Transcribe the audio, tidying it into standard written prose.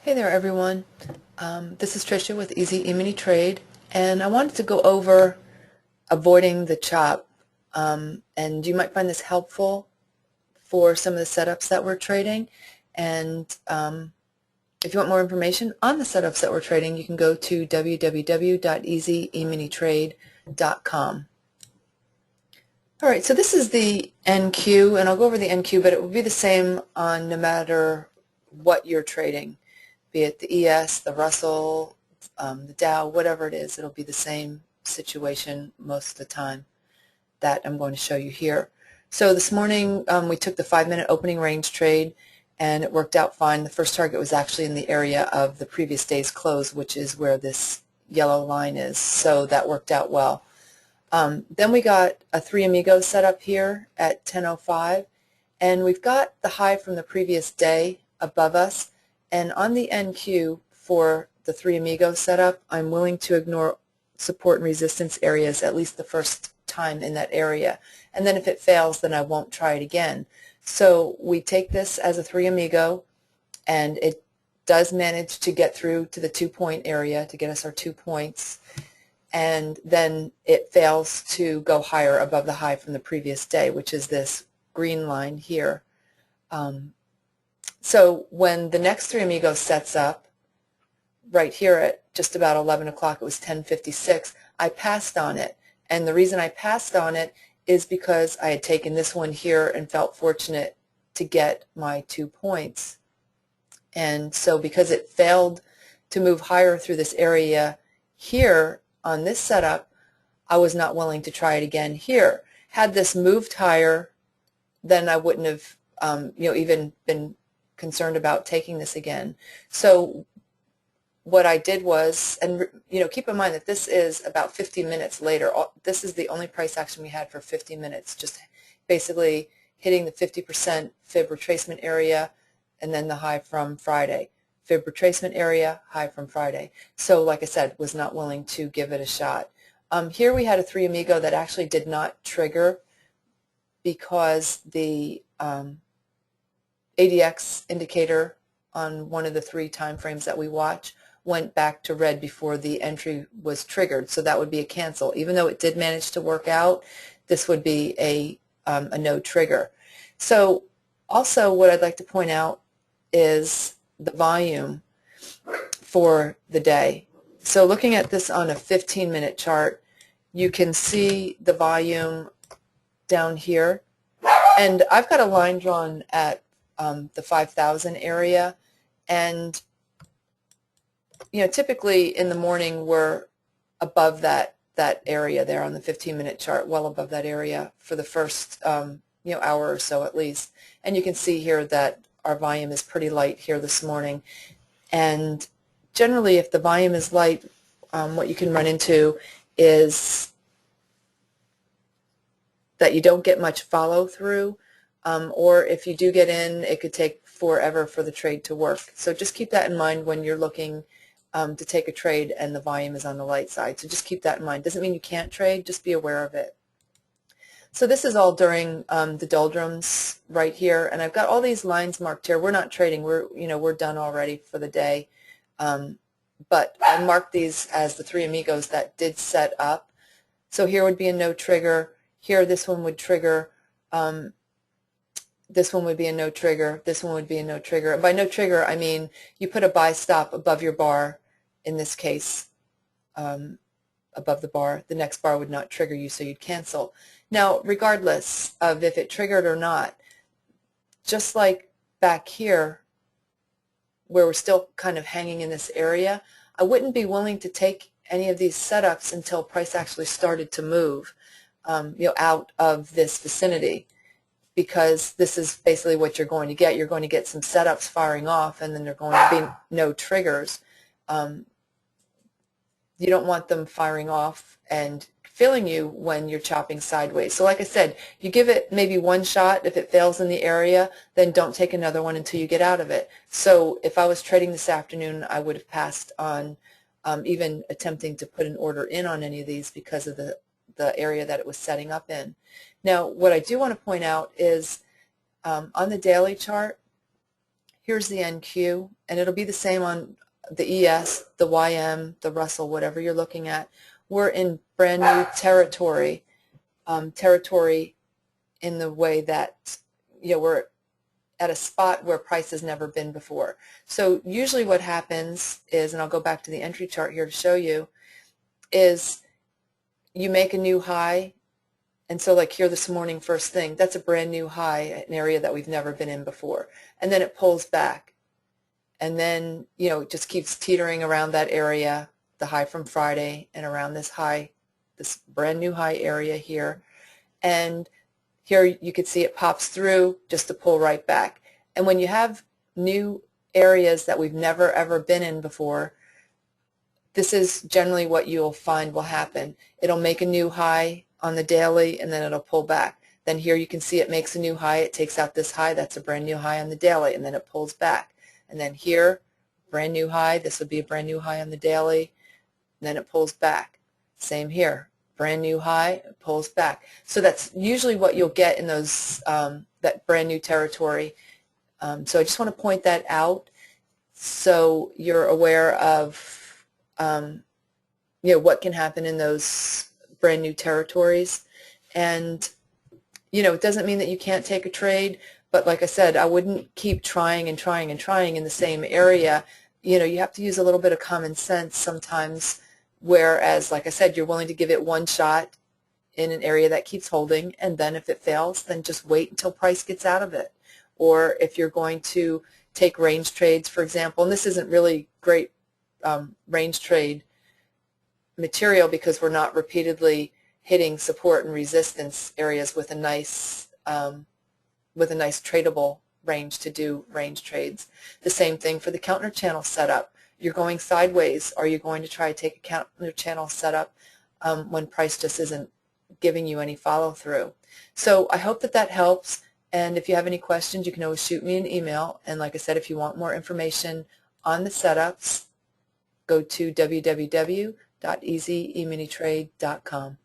Hey there everyone, this is Tricia with Easy E-mini Trade, and I wanted to go over avoiding the chop, and you might find this helpful for some of the setups that we're trading. And if you want more information on the setups that we're trading, you can go to www.easyeminitrade.com. Alright, so this is the NQ, and I'll go over the NQ, but it will be the same on no matter what you're trading. Be it the ES, the Russell, the Dow, whatever it is, it'll be the same situation most of the time that I'm going to show you here. So this morning we took the 5-minute opening range trade, and it worked out fine. The first target was actually in the area of the previous day's close, which is where this yellow line is, so that worked out well. Then we got a 3 Amigos set up here at 10:05, and we've got the high from the previous day above us. And on the NQ for the 3 Amigos setup, I'm willing to ignore support and resistance areas at least the first time in that area. And then if it fails, then I won't try it again. So we take this as a 3 Amigo, and it does manage to get through to the 2-point area to get us our 2 points. And then it fails to go higher above the high from the previous day, which is this green line here. So when the next 3 Amigos sets up, right here at just about 11 o'clock, it was 10:56, I passed on it. And the reason I passed on it is because I had taken this one here and felt fortunate to get my 2 points. And so because it failed to move higher through this area here on this setup, I was not willing to try it again here. Had this moved higher, then I wouldn't have even been concerned about taking this again. So what I did was, and keep in mind that this is about 50 minutes later. This is the only price action we had for 50 minutes, just basically hitting the 50% fib retracement area and then the high from Friday. Fib retracement area, high from Friday. So like I said, was not willing to give it a shot. Here we had a 3 Amigo that actually did not trigger because the ADX indicator on one of the 3 time frames that we watch went back to red before the entry was triggered, so that would be a cancel. Even though it did manage to work out, this would be a no trigger. So also what I'd like to point out is the volume for the day. So looking at this on a 15-minute chart, you can see the volume down here, and I've got a line drawn at the 5,000 area, and typically in the morning we're above that area there on the 15-minute chart, well above that area for the first hour or so at least. And you can see here that our volume is pretty light here this morning. And generally, if the volume is light, what you can run into is that you don't get much follow through. Or if you do get in, it could take forever for the trade to work. So just keep that in mind when you're looking to take a trade and the volume is on the light side. So just keep that in mind. Doesn't mean you can't trade, just be aware of it. So this is all during the doldrums right here, and I've got all these lines marked here. We're not trading. We're done already for the day. But I marked these as the 3 Amigos that did set up. So here would be a no trigger. Here this one would trigger. This one would be a no trigger. This one would be a no trigger. And by no trigger, I mean you put a buy stop above your bar, in this case, above the bar. The next bar would not trigger you, so you'd cancel. Now, regardless of if it triggered or not, just like back here, where we're still kind of hanging in this area, I wouldn't be willing to take any of these setups until price actually started to move out of this vicinity, because this is basically what you're going to get. You're going to get some setups firing off, and then there are going to be no triggers. You don't want them firing off and filling you when you're chopping sideways. So like I said, you give it maybe one shot. If it fails in the area, then don't take another one until you get out of it. So if I was trading this afternoon, I would have passed on even attempting to put an order in on any of these because of the area that it was setting up in. Now, what I do want to point out is on the daily chart, here's the NQ, and it'll be the same on the ES, the YM, the Russell, whatever you're looking at. We're in brand new territory, in the way that, we're at a spot where price has never been before. So usually what happens is, and I'll go back to the entry chart here to show you, is you make a new high, and so like here this morning, first thing, that's a brand new high, an area that we've never been in before, and then it pulls back, and then it just keeps teetering around that area, the high from Friday, and around this high, this brand new high area here, and here you can see it pops through just to pull right back. And when you have new areas that we've never ever been in before, this is generally what you'll find will happen. It'll make a new high on the daily, and then it'll pull back. Then here you can see it makes a new high, it takes out this high, that's a brand new high on the daily, and then it pulls back. And then here, brand new high, this would be a brand new high on the daily, and then it pulls back. Same here, brand new high, it pulls back. So that's usually what you'll get in those that brand new territory. So I just want to point that out so you're aware of what can happen in those brand new territories. And it doesn't mean that you can't take a trade, but like I said, I wouldn't keep trying and trying and trying in the same area. You have to use a little bit of common sense sometimes, whereas, like I said, you're willing to give it one shot in an area that keeps holding, and then if it fails, then just wait until price gets out of it. Or if you're going to take range trades, for example, and this isn't really great range trade material because we're not repeatedly hitting support and resistance areas with a nice tradable range to do range trades. The same thing for the counter channel setup. You're going sideways. Are you going to try to take a counter channel setup when price just isn't giving you any follow through? So I hope that that helps, and if you have any questions you can always shoot me an email, and like I said, if you want more information on the setups, go to www.easyminitrade.com.